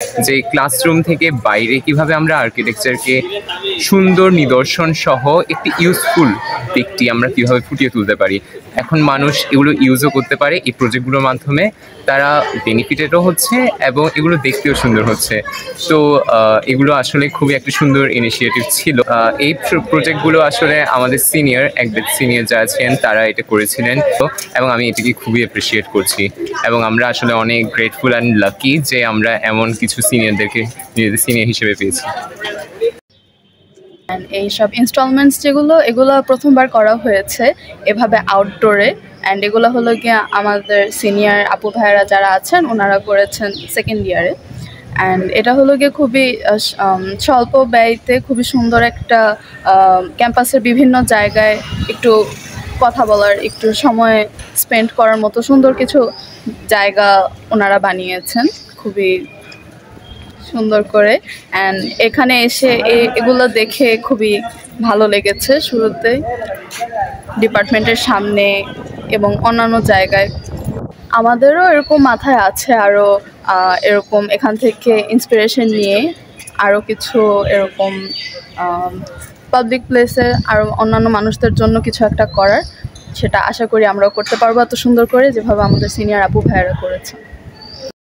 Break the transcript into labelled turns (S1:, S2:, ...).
S1: যে ক্লাসরুম থেকে বাইরে কিভাবে আমরা আর্কিটেকচারকে সুন্দর নিদর্শন সহ একটি ইউজফুল দিকটি আমরা কিভাবে ফুটিয়ে তুলতে পারি। এখন মানুষ এগুলো ইউজও করতে পারে এই প্রজেক্টগুলোর মাধ্যমে, তারা বেনিফিটেডও হচ্ছে এবং এগুলো দেখতেও সুন্দর হচ্ছে। তো এগুলো আসলে খুবই একটা সুন্দর ইনিশিয়েটিভ ছিল। এই প্রজেক্টগুলো আসলে আমাদের সিনিয়র যারা আছেন তারা এটা করেছিলেন, তো এবং আমি এটাকে খুবই অ্যাপ্রিসিয়েট করছি এবং আমরা আসলে অনেক গ্রেটফুল অ্যান্ড লাকি যে আমরা এমন কিছু সিনিয়রদেরকে নিজেদের সিনিয়র হিসেবে পেয়েছি।
S2: এইসব ইনস্টলমেন্টস এগুলো প্রথমবার করা হয়েছে এভাবে আউটডোরে, অ্যান্ড এগুলো হলো গিয়ে আমাদের সিনিয়র আপু ভাইয়েরা যারা আছেন ওনারা করেছেন সেকেন্ড ইয়ারে। অ্যান্ড এটা হলো গিয়ে খুবই স্বল্প ব্যয়তে খুবই সুন্দর একটা ক্যাম্পাসের বিভিন্ন জায়গায় একটু কথা বলার, একটু সময় স্পেন্ড করার মতো সুন্দর কিছু জায়গা ওনারা বানিয়েছেন খুবই সুন্দর করে। অ্যান্ড এখানে এসে এগুলো দেখে খুবই ভালো লেগেছে। শুরুতে ডিপার্টমেন্টের সামনে এবং অন্যান্য জায়গায় আমাদেরও এরকম মাথায় আছে আরও এরকম এখান থেকে ইন্সপিরেশন নিয়ে আরও কিছু এরকম পাবলিক প্লেসে আরও অন্যান্য মানুষদের জন্য কিছু একটা করার, সেটা আশা করি আমরাও করতে পারবো এত সুন্দর করে যেভাবে আমাদের সিনিয়র আপু ভাইয়েরা করেছে।